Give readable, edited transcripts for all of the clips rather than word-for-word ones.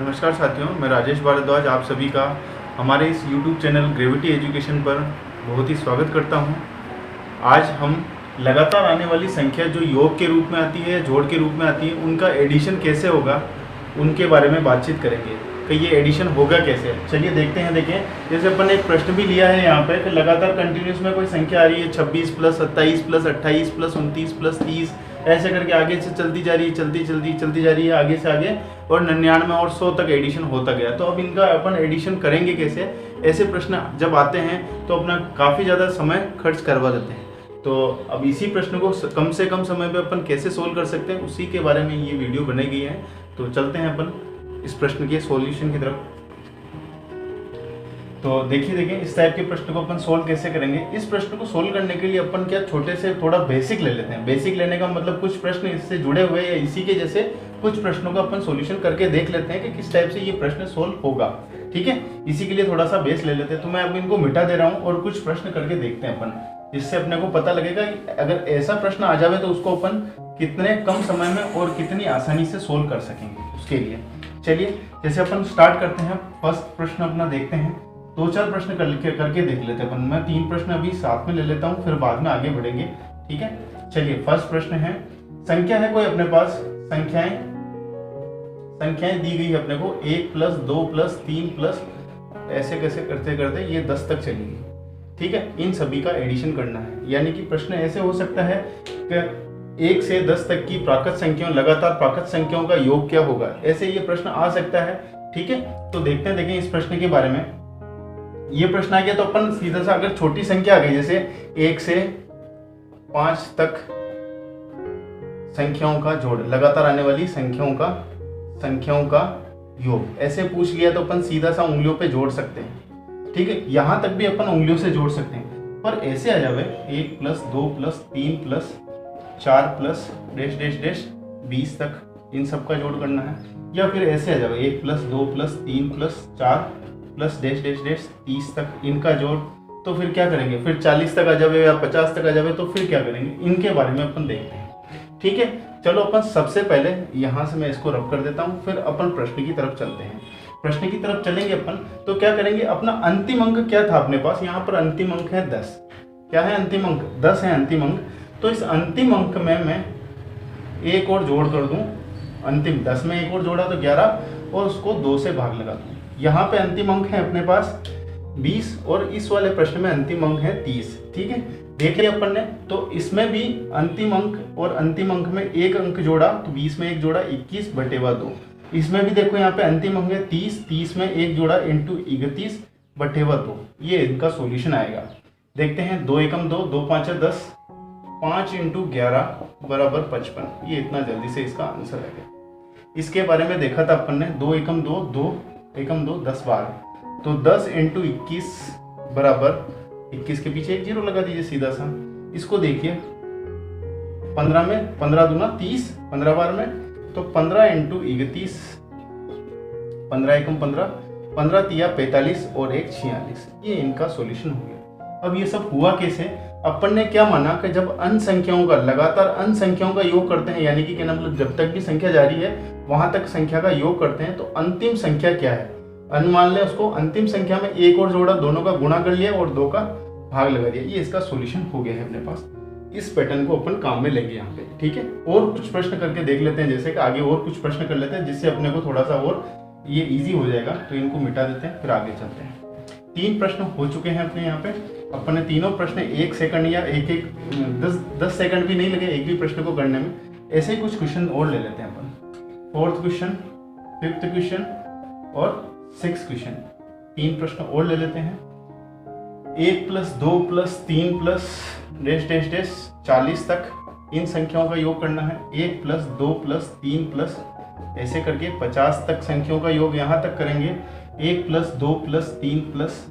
नमस्कार साथियों, मैं राजेश भारद्वाज आप सभी का हमारे इस YouTube चैनल ग्रेविटी एजुकेशन पर बहुत ही स्वागत करता हूं। आज हम लगातार आने वाली संख्या जो योग के रूप में आती है या जोड़ के रूप में आती है, उनका एडिशन कैसे होगा उनके बारे में बातचीत करेंगे कि ये एडिशन होगा कैसे। चलिए देखते हैं। देखिए, जैसे अपन ने एक प्रश्न भी लिया है यहाँ पे कि लगातार कंटिन्यूस में कोई संख्या आ रही है 26 प्लस 27 प्लस 28 प्लस 29 प्लस 30 ऐसे करके आगे से चलती जा रही है, चलती जा रही है आगे से आगे, और 99 और 100 तक एडिशन होता गया। तो अब इनका अपन एडिशन करेंगे कैसे। ऐसे प्रश्न जब आते हैं तो अपना काफ़ी ज़्यादा समय खर्च करवा देते हैं। तो अब इसी प्रश्न को कम से कम समय में अपन कैसे सोल्व कर सकते हैं, उसी के बारे में ये वीडियो बनाई गई है। तो चलते हैं अपन इस प्रश्न के सॉल्यूशन की तरफ। तो देखिए इस टाइप के प्रश्न को अपन सोल्व कैसे करेंगे। इस प्रश्न को सोल्व करने के लिए अपन क्या छोटे से थोड़ा बेसिक ले लेते हैं। बेसिक लेने का मतलब कुछ प्रश्न इससे जुड़े हुए या इसी के जैसे कुछ प्रश्नों का अपन सॉल्यूशन करके देख लेते हैं कि किस टाइप से ये प्रश्न सोल्व होगा। ठीक है, इसी के लिए थोड़ा सा बेस ले लेते हैं। तो मैं अब इनको मिटा दे रहा हूँ और कुछ प्रश्न करके देखते हैं अपन, जिससे अपने को पता लगेगा कि अगर ऐसा प्रश्न आ जाए तो उसको अपन कितने कम समय में और कितनी आसानी से सोल्व कर सकेंगे। उसके लिए चलिए जैसे अपन स्टार्ट करते हैं। फर्स्ट प्रश्न अपना देखते हैं। 2-4 प्रश्न करके देख लेते हैं अपन। मैं 3 प्रश्न अभी साथ में ले लेता हूँ, फिर बाद में आगे बढ़ेंगे। ठीक है, चलिए फर्स्ट प्रश्न है, संख्या है कोई अपने पास, संख्याएं दी गई है अपने को 1 प्लस 2 प्लस 3 प्लस ऐसे कैसे करते करते ये 10 तक चलेगी। ठीक है, इन सभी का एडिशन करना है। यानी कि प्रश्न ऐसे हो सकता है कि 1 से 10 तक की प्राकृत संख्याओं, लगातार प्राकृत संख्याओं का योग क्या होगा, ऐसे ये प्रश्न आ सकता है। ठीक है, तो देखते हैं। देखें इस प्रश्न के बारे में। ये प्रश्न आ गया तो अपन सीधा सा अगर छोटी संख्या आ गई जैसे 1 से 5 तक संख्याओं का जोड़, लगातार आने वाली संख्याओं का योग, ऐसे पूछ लिया तो अपन सीधा सा उंगलियों पे जोड़ सकते हैं। ठीक है, यहां तक भी अपन उंगलियों से जोड़ सकते हैं। पर ऐसे आ जावे 1 plus 2 plus 3 plus 4 plus dash dash dash 20 तक, इन सब का जोड़ करना है। या फिर ऐसे आ जावे 1 plus 2 plus 3 plus 4 plus dash dash dash 30 तक, इनका जोड़। तो फिर क्या करेंगे, फिर 40 तक आ जावे या 50 तक आ जावे, तो फिर क्या करेंगे, इनके बारे में अपन देखते हैं। ठीक है, चलो अपन सबसे पहले यहाँ से मैं इसको रब कर देता हूँ, फिर अपन प्रश्न की तरफ चलते हैं। प्रश्न की तरफ चलेंगे अपन तो क्या करेंगे, अपना अंतिम अंक क्या था अपने पास, यहाँ पर अंतिम अंक है 10। क्या है अंतिम अंक, 10 है अंतिम अंक। तो इस अंतिम अंक में मैं एक और जोड़ कर दूं। अंतिम 10 में एक और जोड़ा तो 11, और उसको 2 से भाग लगा दूं। यहाँ पे अंतिम अंक है अपने पास 20 और इस वाले प्रश्न में अंतिम अंक है 30। ठीक है, देख लिया अपन ने। तो इसमें भी अंतिम अंक और अंतिम अंक में एक अंक जोड़ा तो 20 में एक जोड़ा 21/2। इसमें भी देखो यहाँ पे अंतिम अंक है 30 में एक जोड़ा इंटू 31/2। ये इनका सॉल्यूशन आएगा। देखते हैं, 2 एकम 2, 2 5 10, 5 इंटू 11 बराबर 55। ये इतना जल्दी से इसका आंसर है। इसके बारे में देखा था अपन ने, 2 एकम 2, 2 एकम 2 10 12, तो 10 इंटू 21 बराबर 21 के पीछे एक जीरो लगा दीजिए सीधा सा। इसको देखिए 15 में 15 दूना 30, 15 बार में, तो 15 इंटू 31, 15 एकम 15, 15 तिया 45 और 1 46। ये इनका सॉल्यूशन हो गया। अब ये सब हुआ कैसे, अपन ने क्या माना कि जब अन्य संख्याओं का, लगातार अन्य संख्याओं का योग करते हैं, यानी कि क्या मतलब जब तक भी संख्या जारी है वहां तक संख्या का योग करते हैं, तो अंतिम संख्या क्या है, अनुमान लें उसको। अंतिम संख्या में एक और जोड़ा, दोनों का गुणा कर लिया और 2 का भाग लगा दिया। ये इसका सॉल्यूशन हो गया है अपने पास। इस पैटर्न को अपन काम में लेंगे यहाँ पे। ठीक है, और कुछ प्रश्न करके देख लेते हैं, जैसे कि आगे और कुछ प्रश्न कर लेते हैं जिससे अपने को थोड़ा सा और ये इजी हो जाएगा। तो इनको मिटा देते हैं, फिर आगे चलते हैं। 3 प्रश्न हो चुके हैं अपने यहाँ पे। अपन ने तीनों प्रश्न 1 सेकंड या 10 सेकंड भी नहीं लगे एक भी प्रश्न को करने में। ऐसे ही कुछ क्वेश्चन और ले लेते हैं अपन। 4th क्वेश्चन, 5th क्वेश्चन और 6th क्वेश्चन। 3 प्रश्न और ले लेते हैं। 1 plus 2 plus 3 plus dash dash dash 40 तक, इन संख्याओं का योग करना है। 1 प्लस 2 प्लस 3 प्लस ऐसे करके 50 तक संख्याओं का योग यहाँ तक करेंगे। 1 plus 2 plus 3 plus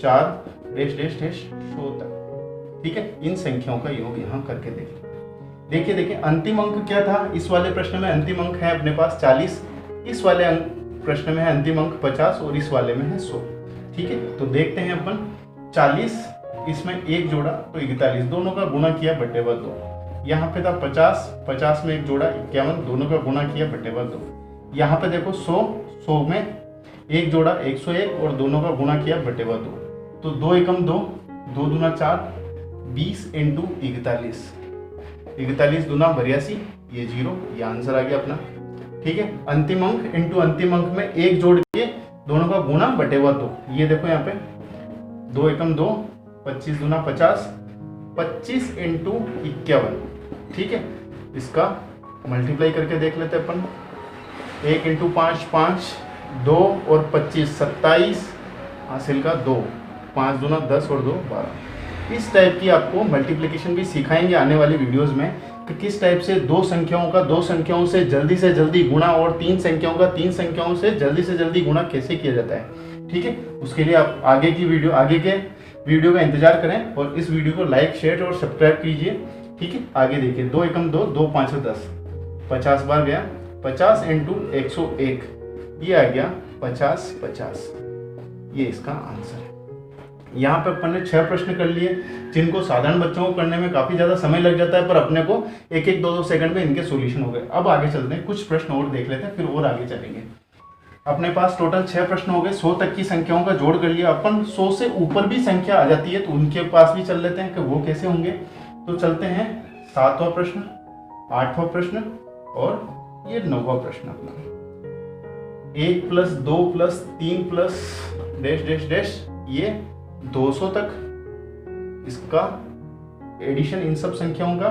4 dash dash dash 100 तक। ठीक है, इन संख्याओं का योग यहाँ करके देखिए अंतिम अंक क्या था इस वाले प्रश्न में। अंतिम अंक है अपने पास 40, इस वाले प्रश्न में है अंतिम अंक 50 और इस वाले में है 100। ठीक है, तो देखते हैं अपन 40, इसमें एक जोड़ा तो 41, दोनों का गुणा किया बटे 2। यहाँ पे था 50 में एक जोड़ा 51, दोनों का गुणा किया बटे 2। यहाँ पे देखो 100 100 में एक जोड़ा 101 और दोनों का गुणा किया बटेवा 2। तो 2 एकम 2, 2 दूना 4, 20 इंटू 41, 41 दूना 82, ये 0, ये आंसर आ गया अपना। ठीक है, अंतिम अंक इंटू अंतिम अंक में एक जोड़ के दोनों का गुणा बटेवा 2। ये देखो यहाँ पे 2 एकम 2, 25 दूना 50, 25 इंटू 51। ठीक है, इसका मल्टीप्लाई करके देख लेते हैं अपन। 1 इंटू 5 5, 2 और 25 27, हासिल का 2, 5 दूना 10 और 2 12। इस टाइप की आपको मल्टीप्लिकेशन भी सिखाएंगे आने वाली वीडियोस में कि किस टाइप से दो संख्याओं से जल्दी गुणा और तीन संख्याओं से जल्दी गुणा कैसे किया जाता है। ठीक है, उसके लिए आप आगे के वीडियो का इंतजार करें और इस वीडियो को लाइक शेयर और सब्सक्राइब कीजिए। ठीक है, आगे देखिए 2 एकम 2, 2 5 10, 50 बार गया, 50 इंटू 101, ये आ गया 50 50। ये इसका आंसर है। यहाँ पे अपन ने 6 प्रश्न कर लिए जिनको साधारण बच्चों को करने में काफी ज्यादा समय लग जाता है, पर अपने को 1-1 2-2 सेकंड में इनके सॉल्यूशन हो गए। अब आगे चलते हैं, कुछ प्रश्न और देख लेते हैं, फिर और आगे चलेंगे। अपने पास टोटल 6 प्रश्न हो गए। 100 तक की संख्याओं का जोड़ कर लिया अपन। 100 से ऊपर भी संख्या आ जाती है तो उनके पास भी चल लेते हैं कि वो कैसे होंगे। तो चलते हैं 7वां प्रश्न, 8वां प्रश्न और ये 9वां प्रश्न अपना। 1 plus 2 plus 3 plus dash dash dash, ये 200 तक इसका एडिशन इन सब संख्याओं का।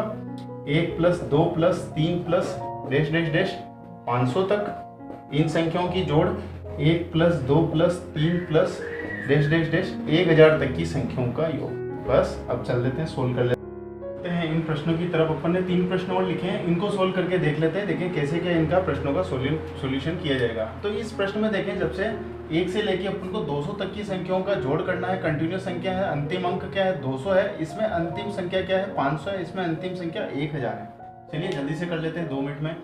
1 plus 2 plus 3 plus dash dash dash 500 तक इन संख्याओं की जोड़। 1 plus 2 plus 3 plus dash dash dash 1000 तक की संख्याओं का योग। बस अब चल देते हैं, सोल्व कर लेते हैं इन प्रश्नों की तरफ। अपन ने 3 प्रश्न और लिखे हैं, इनको सोल्व करके देख लेते हैं, देखें कैसे क्या इनका प्रश्नों का सॉल्यूशन किया जाएगा। तो इस प्रश्न में देखें, जब से 1 से लेके अपन को 200 तक की संख्याओं का जोड़ करना है। कंटिन्यूस संख्या है, अंतिम अंक क्या है 200 है, इसमें अंतिम संख्या क्या है 500 है, इसमें अंतिम संख्या 1000 है। चलिए जल्दी से कर लेते हैं 2 मिनट में।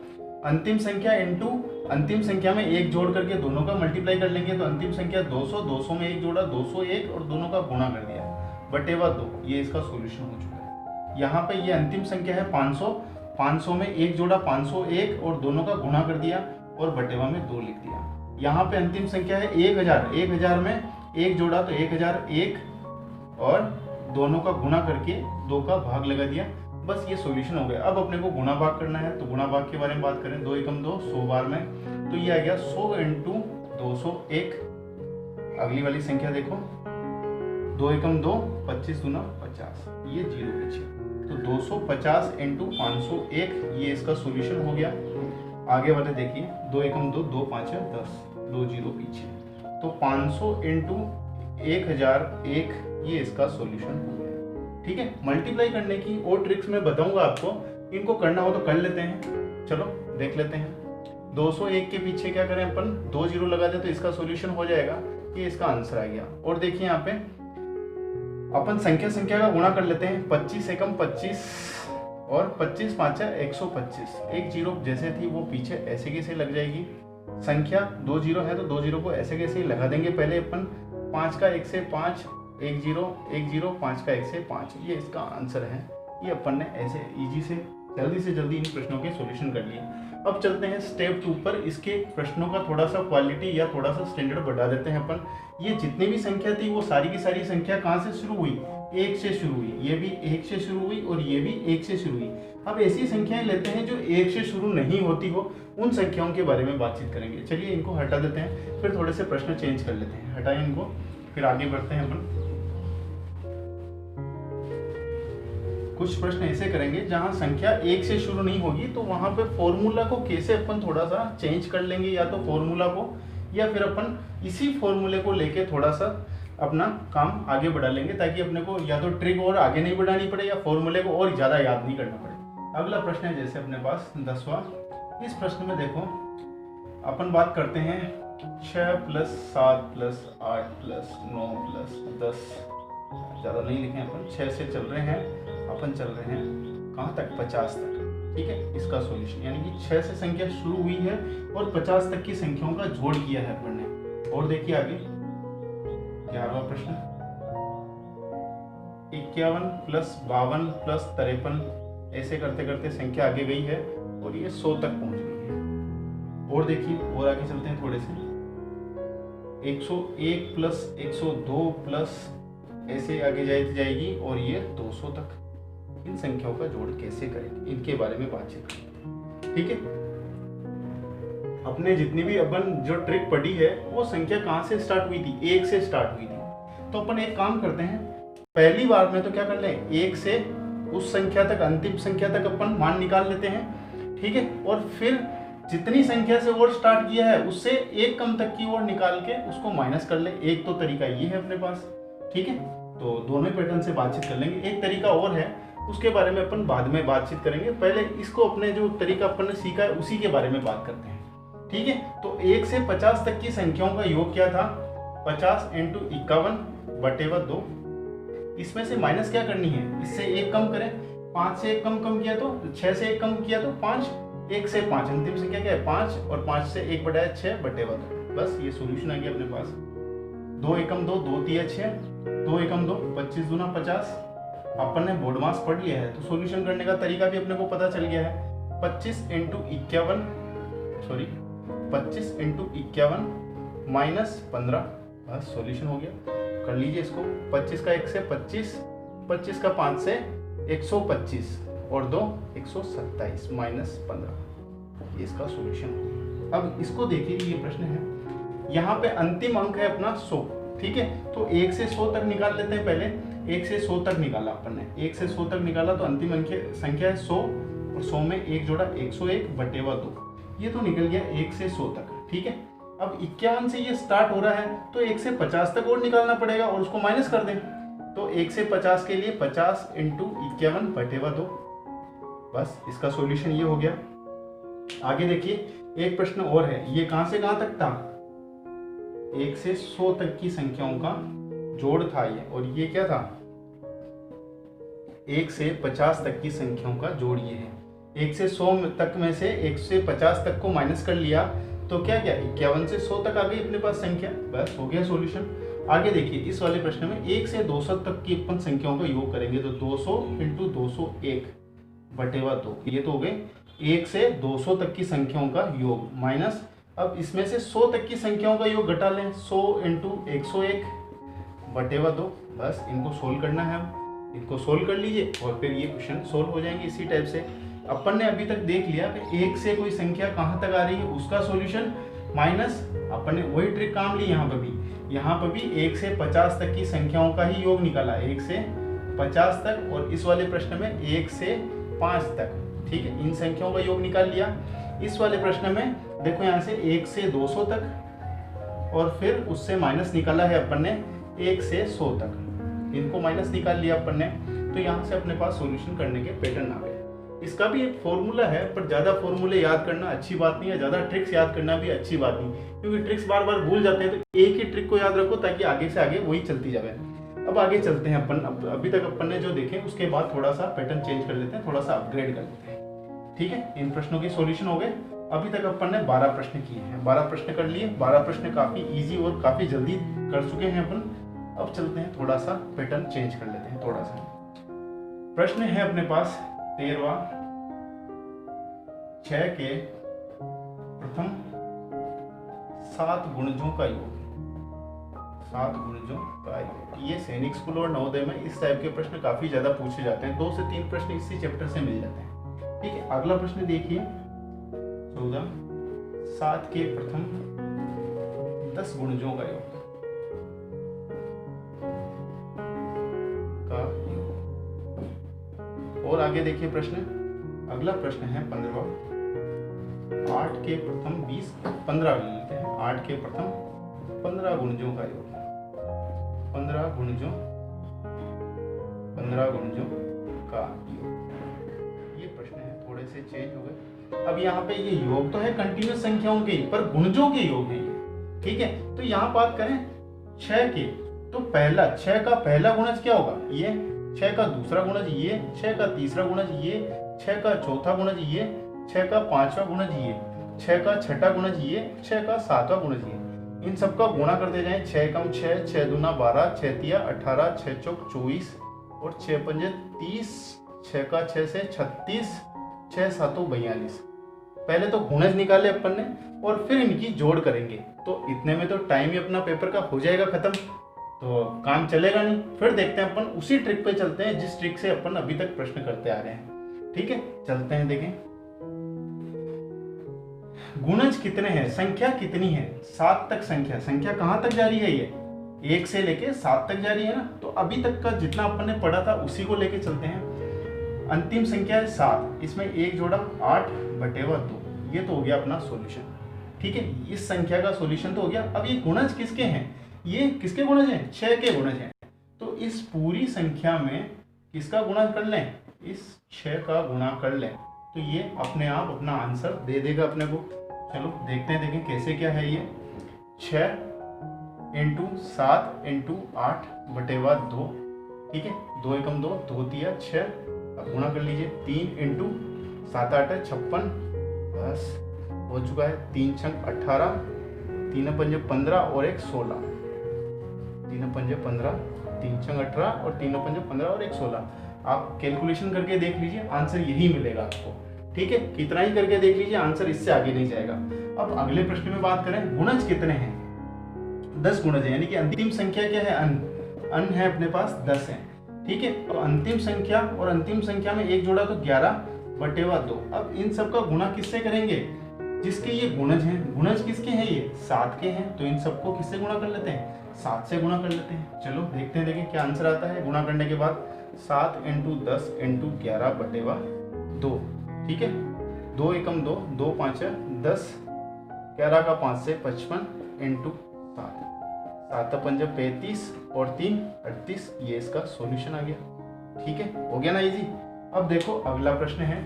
अंतिम संख्या इंटू अंतिम संख्या में एक जोड़ करके दोनों का मल्टीप्लाई कर लेंगे तो अंतिम संख्या 200, 200 में एक जोड़ा 201 और दोनों का गुणा कर दिया बटेवा 2। ये इसका सॉल्यूशन हो चुका है। यहाँ पे ये अंतिम संख्या है 500, 500 में एक जोड़ा 501 और दोनों का गुणा कर दिया और बटेवा में 2 लिख दिया। यहाँ पे अंतिम संख्या है 1000, 1000 में एक जोड़ा तो 1001 और दोनों का गुणा करके 2 का भाग लगा दिया। बस ये सॉल्यूशन हो गया। अब अपने को गुणा भाग करना है, तो गुणा भाग के बारे में बात करें। 2 एकम 2, 100 बार में, तो ये आ गया 100 इंटू 201। अगली वाली संख्या देखो, 2 एकम 2, 25 दूना 50, ये 0 पीछे, तो 250 इंटू 501, ये इसका सॉल्यूशन हो गया। आगे वाले देखिए, 2 एकम 2, 2 5 10, 2 0 पीछे, तो 500 इंटू 1001, ये इसका सॉल्यूशन हो गया। ठीक है, मल्टीप्लाई करने की और ट्रिक्स मैं बताऊंगा आपको, इनको करना हो तो कर लेते हैं। चलो देख लेते हैं। 201 के पीछे क्या करें अपन, 2 0 लगा दें तो इसका सॉल्यूशन हो जाएगा। ये इसका आंसर आ गया। और देखिए यहाँ पे अपन संख्या का गुणा कर लेते हैं। 25 एकम 25 और 25 5 125, एक 0 जैसे थी वो पीछे ऐसे कैसे लग जाएगी। संख्या 2 0 है तो 2 0 को ऐसे कैसे ही लगा देंगे पहले अपन। 5 का 1 से 5, 1 0 1 0, 5 का 1 से 5, ये इसका आंसर है। ये अपन ने ऐसे इजी से जल्दी इन प्रश्नों के सॉल्यूशन कर लिए। अब चलते हैं स्टेप 2 पर। इसके प्रश्नों का थोड़ा सा क्वालिटी या थोड़ा सा स्टैंडर्ड बढ़ा देते हैं अपन। ये जितनी भी संख्या थी वो सारी की सारी संख्या कहाँ से शुरू हुई, 1 से शुरू हुई। ये भी 1 से शुरू हुई और ये भी 1 से शुरू हुई। अब ऐसी संख्याएं लेते हैं जो 1 से शुरू नहीं होती हो, उन संख्याओं के बारे में बातचीत करेंगे। चलिए इनको हटा देते हैं, फिर थोड़े से प्रश्न चेंज कर लेते हैं। हटाएं इनको, फिर आगे बढ़ते हैं अपन। कुछ प्रश्न ऐसे करेंगे जहां संख्या 1 से शुरू नहीं होगी, तो वहां पे फॉर्मूला को कैसे अपन थोड़ा सा चेंज कर लेंगे, या तो फॉर्मूला को, या फिर अपन इसी फॉर्मूले को लेके थोड़ा सा अपना काम आगे बढ़ा लेंगे, ताकि अपने को या तो ट्रिक और आगे नहीं बढ़ानी पड़े या फॉर्मूले को और ज़्यादा याद नहीं करना पड़े। अगला प्रश्न है जैसे अपने पास 10वां। इस प्रश्न में देखो अपन बात करते हैं 6 प्लस 7 प्लस 8 प्लस 9 प्लस 10, ज़्यादा नहीं लिखे अपन, 6 से चल रहे हैं अपन, चल रहे हैं कहाँ तक, 50 तक। ठीक है, इसका सॉल्यूशन यानी कि 6 से संख्या शुरू हुई है और 50 तक की संख्याओं का जोड़ किया है अपन ने। और देखिए आगे 11वां प्रश्न, 51 प्लस 52 प्लस 53, ऐसे करते करते संख्या आगे गई है और ये 100 तक पहुंच गई है। और देखिए और आगे चलते हैं थोड़े से, 101 प्लस 102 प्लस ऐसे आगे जाएगी और ये 200 तक। इन संख्याओं का जोड़ कैसे करेंगे, इनके बारे में बातचीत करेंगे। ठीक है, अपने जितनी भी अपन जो ट्रिक पढ़ी है वो संख्या कहाँ से स्टार्ट हुई थी, 1 से स्टार्ट हुई थी। तो अपन एक काम करते हैं, पहली बार में तो क्या कर लें, 1 से उस संख्या तक, अंतिम संख्या तक अपन मान निकाल लेते हैं। ठीक है, और फिर जितनी संख्या से और स्टार्ट किया है उससे एक कम तक की ओर निकाल के उसको माइनस कर ले। एक तो तरीका ये है अपने पास। ठीक है, तो दोनों पैटर्न से बातचीत कर लेंगे। एक तरीका और है, उसके बारे में अपन बाद में बातचीत करेंगे। पहले इसको अपने जो तरीका अपन ने सीखा है उसी के बारे में बात करते हैं। ठीक है, तो 1 से 50 तक की संख्याओं का योग क्या था, 50 × 51/2। इसमें से माइनस क्या करनी है, इससे एक कम करें। 5 से एक कम किया तो 6 से एक कम किया तो 5, 1 से 5 अंतिम संख्या क्या है 5, और 5 से 1/6/2। बस ये सॉल्यूशन आ गया अपने पास। 2 एकम 2, 2 तिया 6, 2 एकम 2, 25 दूना 50। अपन ने बोर्ड मास पढ़ लिया है तो सॉल्यूशन करने का तरीका भी अपने को पता चल गया है। 25 × 51 -15, बस सॉल्यूशन हो गया। कर लीजिए इसको, 25 का 1 से 25, 25 का 5 से 125 और 2 127 -15, ये इसका सॉल्यूशन हो गया। अब इसको देखिए, ये प्रश्न है, यहाँ पे अंतिम अंक है अपना 100। ठीक है, तो 1 से 100 तक निकाल लेते हैं। पहले 1 से 100 तक निकाला अपन ने, 1 से 100 तक निकाला तो अंतिम संख्या है 100, और 100 में 1 जोड़ा 101/2, ये तो निकल गया 1 से 100 तक। ठीक है, अब 51 से ये स्टार्ट हो रहा है तो 1 से 50 तक और निकालना पड़ेगा और उसको माइनस कर दें। तो 1 से 50 के लिए 50 × 51/2, बस इसका सॉल्यूशन ये हो गया। आगे देखिए, एक प्रश्न और है, ये कहां से कहां तक था, 1 से 100 तक की संख्याओं का जोड़ था ये, और ये क्या था, 1 से 50 तक की संख्याओं का जोड़ ये है। 1 से 100 तक में से 1 से 50 तक को माइनस कर लिया तो क्या 51 से 100 तक आ गई अपने पास संख्या, बस हो गया सॉल्यूशन। आगे देखिए, इस वाले प्रश्न में 1 से 200 तक की अपन संख्याओं का योग करेंगे तो 200 × 201/2, ये तो हो गए 1 से 200 तक की संख्याओं का योग माइनस। अब इसमें से 100 तक की संख्याओं का योग घटा लें, 100 × 101/2, बस इनको सोल्व करना है। हम इनको सोल्व कर लीजिए और फिर ये क्वेश्चन सोल्व हो जाएंगे इसी टाइप से। अपन ने अभी तक देख लिया कि 1 से कोई संख्या कहाँ तक आ रही है उसका सॉल्यूशन माइनस, अपन ने वही ट्रिक काम ली यहाँ पर भी 1 से 50 तक की संख्याओं का ही योग निकाला, 1 से 50 तक, और इस वाले प्रश्न में 1 से 5 तक। ठीक है, इन संख्याओं का योग निकाल लिया। इस वाले प्रश्न में देखो यहाँ से 1 से 200 तक, और फिर उससे माइनस निकाला है अपन ने 1 से 100 तक, इनको माइनस निकाल लिया अपन ने। तो यहाँ से अपने पास सॉल्यूशन करने के पैटर्न आ गए। इसका भी एक फॉर्मूला है, पर ज़्यादा फॉर्मूले याद करना अच्छी बात नहीं है, ज़्यादा ट्रिक्स याद करना भी अच्छी बात नहीं, क्योंकि ट्रिक्स बार बार भूल जाते हैं। तो एक ही ट्रिक को याद रखो ताकि आगे से आगे वही चलती जाए। अब आगे चलते हैं अपन, अभी तक अपन ने जो देखे उसके बाद थोड़ा सा पैटर्न चेंज कर लेते हैं, थोड़ा सा अपग्रेड कर लेते हैं। ठीक है, इन प्रश्नों के सॉल्यूशन हो गए। अभी तक अपन ने 12 प्रश्न किए हैं, 12 प्रश्न कर लिए। 12 प्रश्न काफ़ी ईजी और काफ़ी जल्दी कर चुके हैं अपन। अब चलते हैं, थोड़ा सा पैटर्न चेंज कर लेते हैं थोड़ा सा। प्रश्न है अपने पास 13वां, 6 के प्रथम 7 गुणजों का योग, 7 गुणजों का योग। ये सैनिक स्कूल और नवोदय में इस टाइप के प्रश्न काफी ज्यादा पूछे जाते हैं, 2 से 3 प्रश्न इसी चैप्टर से मिल जाते हैं। ठीक है, अगला प्रश्न देखिए 14, 7 के प्रथम 10 गुणजों का योग, और आगे देखिए प्रश्न, अगला प्रश्न है 15वां, 8 के प्रथम 20, 15 लेते हैं, 8 के प्रथम 15 गुणजों का योग, 15 गुणजों का योग। ये प्रश्न है, थोड़े से चेंज हो गए। अब यहाँ पे ये योग तो है कंटिन्यूस संख्याओं के, पर गुणजों के योग है ये। ठीक है, तो यहाँ बात करें 6 के, तो पहला 6 का पहला गुणज क्या होगा, ये 6 का दूसरा गुणज ये, 6 का तीसरा गुणज ये, 6 का चौथा गुणज ये, 6 का पांचवा गुणज ये, 6 का छठा गुणज ये, 6 का सातवां गुणज ये। इन सबका गुणा करते जाएं, 6 कम 6, 6 दूना 12, 6 तिया 18, 6 चौक 24 और 6 पंजे 30, 6 का 6 से 36, 6 सातों 42। पहले तो गुणज निकाले अपन ने और फिर इनकी जोड़ करेंगे, तो इतने में तो टाइम ही अपना पेपर का हो जाएगा खत्म, तो काम चलेगा नहीं। फिर देखते हैं अपन उसी ट्रिक पे चलते हैं जिस ट्रिक से अपन अभी तक प्रश्न करते आ रहे हैं। ठीक है, चलते हैं, देखें गुणज कितने हैं, संख्या कितनी है, 7 तक संख्या कहां तक जारी है, ये 1 से लेके 7 तक जारी है ना। तो अभी तक का जितना अपन ने पढ़ा था उसी को लेके चलते हैं। अंतिम संख्या है 7, इसमें एक जोड़ा 8/2, ये तो हो गया अपना सॉल्यूशन। ठीक है, इस संख्या का सॉल्यूशन तो हो गया। अब ये गुणज किसके हैं, ये किसके गुणज हैं, 6 के गुणज हैं। तो इस पूरी संख्या में किसका गुणा कर लें, इस 6 का गुणा कर लें, तो ये अपने आप अपना आंसर दे देगा अपने को। चलो देखते हैं, देखें कैसे क्या है ये। 6 × 7 × 8/2, ठीक है, 2 एकम 2, 2 तिया 6, अब गुणा कर लीजिए। 3 × 7 8 56, बस हो चुका है। 3 छंग 18, 3 पंजे 15 और 1 16, 3 पंजे 15, 3 छंग 18 और 3 पंजे 15 और 1 16। आप कैलकुलेशन करके देख लीजिए, आंसर यही मिलेगा आपको। ठीक है, कितना ही करके देख लीजिए, आंसर इससे आगे नहीं जाएगा। अब अगले प्रश्न में बात करें, गुणज कितने हैं, 10 गुणज है, यानी कि अंतिम संख्या क्या है, अन है अपने पास 10 है। ठीक है, तो अंतिम संख्या और अंतिम संख्या में एक जोड़ा तो 11/2। अब इन सब का गुणा किससे करेंगे, जिसके ये गुणज हैं। गुणज किसके हैं, ये 7 के हैं, तो इन सबको किससे गुणा कर लेते हैं, 7 से गुणा कर लेते हैं। चलो देखते हैं, देखें क्या आंसर आता है गुणा करने के बाद। 7 × 10 × 11/2, ठीक है, 2 एकम 2, 2 5 10, 11 का 5 से 55 × 7, 7 पंजे 35 और 3 38, ये इसका सॉल्यूशन आ गया। ठीक है, हो गया ना इजी। अब देखो अगला प्रश्न है,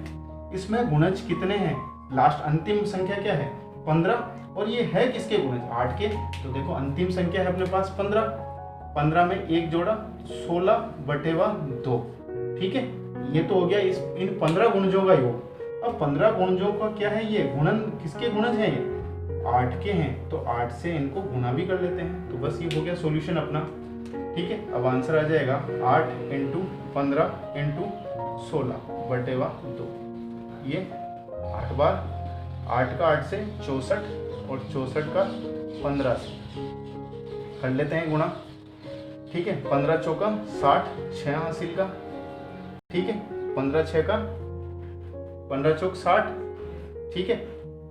इसमें गुणज कितने हैं, लास्ट अंतिम संख्या क्या है 15, और ये है किसके गुणज 8 के। तो देखो अंतिम संख्या है अपने पास 15, 15 में एक जोड़ा 16/2। ठीक है, ये तो हो गया इन 15 गुणजों का योग। अब 15 गुणजों का क्या है, ये गुणन किसके गुणज हैं, ये 8 के हैं, तो 8 से इनको गुणा भी कर लेते हैं। तो बस ये हो गया सॉल्यूशन अपना। ठीक है, अब आंसर आ जाएगा 8 × 15 × 16/2। ये 8 बार, 8 का 8 से 64 और 64 का 15 से कर लेते हैं गुणा। ठीक है, 15 चौका 60, 6 हासिल का। ठीक है, 15 6 का 15 चौक 60। ठीक है,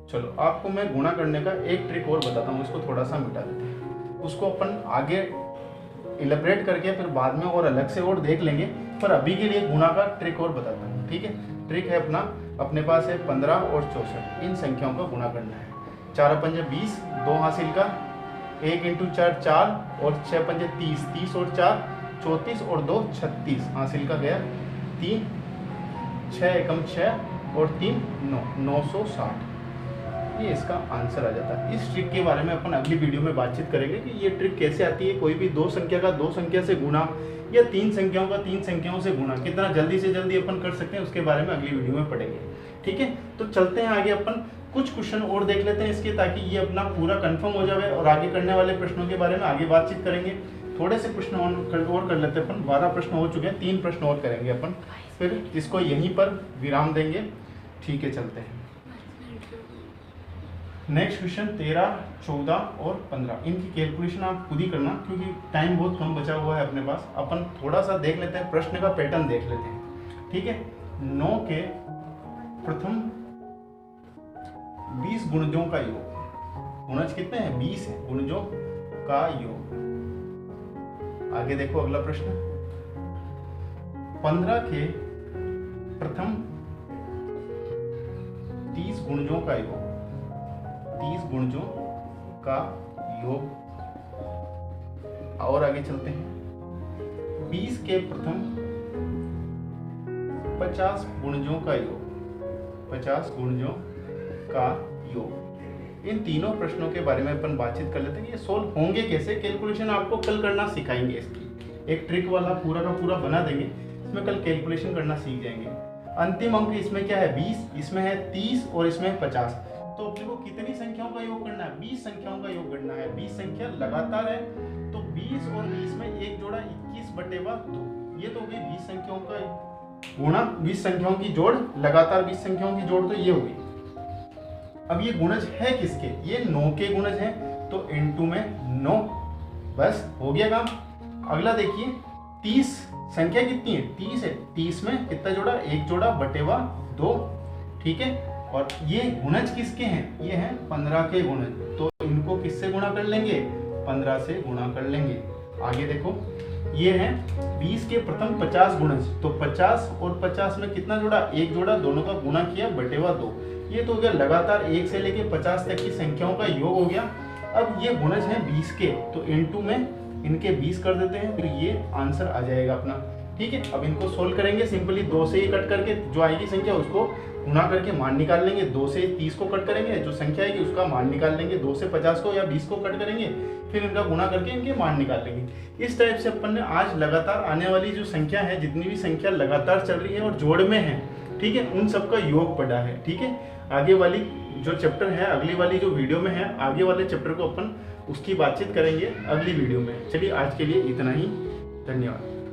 चलो आपको मैं गुणा करने का एक ट्रिक और बताता हूँ, इसको थोड़ा सा मिटा देते हैं, उसको अपन आगे इलेबरेट करके फिर बाद में और अलग से और देख लेंगे, पर अभी के लिए गुणा का ट्रिक और बताता हूँ। ठीक है, ट्रिक है अपने पास है 15 और 64, इन संख्याओं का गुणा करना है। 4 पंजे 20, 2 हासिल का, 1 × 4 4 और 6 पंजे 30, 30 और 4 34 और 2 36 हासिल का गया। 3 6 एकम 6 और 3 9, 960, ये इसका आंसर आ जाता है। इस ट्रिक के बारे में अपन अगली वीडियो में बातचीत करेंगे कि ये ट्रिक कैसे आती है, कोई भी 2 संख्या का 2 संख्या से गुणा या 3 संख्याओं का 3 संख्याओं से गुणा कितना जल्दी से जल्दी अपन कर सकते हैं, उसके बारे में अगली वीडियो में पढ़ेंगे। ठीक है, तो चलते हैं आगे, अपन कुछ क्वेश्चन और देख लेते हैं इसके, ताकि ये अपना पूरा कंफर्म हो जाए और आगे करने वाले प्रश्नों के बारे में आगे बातचीत करेंगे। थोड़े से प्रश्न और कर लेते हैं अपन, 12 प्रश्न हो चुके हैं, 3 प्रश्न और करेंगे अपन, फिर इसको यहीं पर विराम देंगे। ठीक है, चलते हैं नेक्स्ट क्वेश्चन। 13, 14 और 15, इनकी कैलकुलेशन आप खुद ही करना, क्योंकि टाइम बहुत कम बचा हुआ है अपने पास। अपन थोड़ा सा देख लेते हैं, प्रश्न का पैटर्न देख लेते हैं। ठीक है, 9 के प्रथम 20 गुणजों का योग, गुणज कितने हैं 20 है, गुणजों का योग। आगे देखो अगला प्रश्न, 15 के प्रथम 30 गुणजों का योग, 30 गुणजों का योग। और आगे चलते हैं, 20 के प्रथम 50 गुणजों का योग, 50 गुणजों का योग। इन तीनों प्रश्नों के बारे में अपन बातचीत कर लेते हैं, ये सोल्व होंगे कैसे, कैलकुलेशन आपको कल करना सिखाएंगे। इसकी एक ट्रिक वाला पूरा का पूरा बना देंगे, इसमें कल कैलकुलेशन करना सीख जाएंगे। अंतिम अंक इसमें क्या है 20, इसमें है 30 और इसमें है 50। तो अपने को कितनी संख्याओं का योग करना है, 20 संख्याओं का योग करना है। 20 संख्या लगातार है, तो 20 और 20 में एक जोड़ा 21/2, ये तो हो गई 20 संख्याओं का गुणा 20 संख्याओं की जोड़, लगातार 20 संख्याओं की जोड़, तो ये होगी। अब ये गुणज है किसके, ये 9 के गुणज हैं, तो n2 में 9, बस हो गया काम। अगला देखिए 30, संख्या कितनी है, 30 है, 30 में कितना जोड़ा, 1 जोड़ा बटेवा 2, ठीक है। और ये गुणज किसके हैं, ये हैं 15 के गुणज, तो इनको किससे गुणा कर लेंगे, 15 से गुणा कर लेंगे। आगे देखो ये हैं 20 के प्रथम 50 गुणज, तो 50 और 50 में कितना जोड़ा, 1 जोड़ा, दोनों का गुणा किया बटेवा 2। ये तो हो गया लगातार 1 से लेके 50 तक की संख्याओं का योग हो गया। अब ये गुणज हैं 20 के, तो n2 में इनके 20 कर देते हैं, फिर ये आंसर आ जाएगा अपना, ठीक है। अब इनको सोल्व करेंगे सिंपली, 2 से ही कट करके जो आएगी संख्या उसको गुणा करके मान निकाल लेंगे, 2 से 30 को कट करेंगे, जो संख्या आएगी उसका मान निकाल लेंगे, 2 से 50 को या 20 को कट करेंगे, फिर इनका गुणा करके इनके मान निकाल लेंगे। इस टाइप से अपन ने आज लगातार आने वाली जो संख्या है, जितनी भी संख्या लगातार चल रही है और जोड़ में है, ठीक है, उन सबका योग पढ़ा है, ठीक है। आगे वाली जो चैप्टर है, अगली वाली जो वीडियो में है, आगे वाले चैप्टर को अपन उसकी बातचीत करेंगे अगली वीडियो में। चलिए आज के लिए इतना ही, धन्यवाद।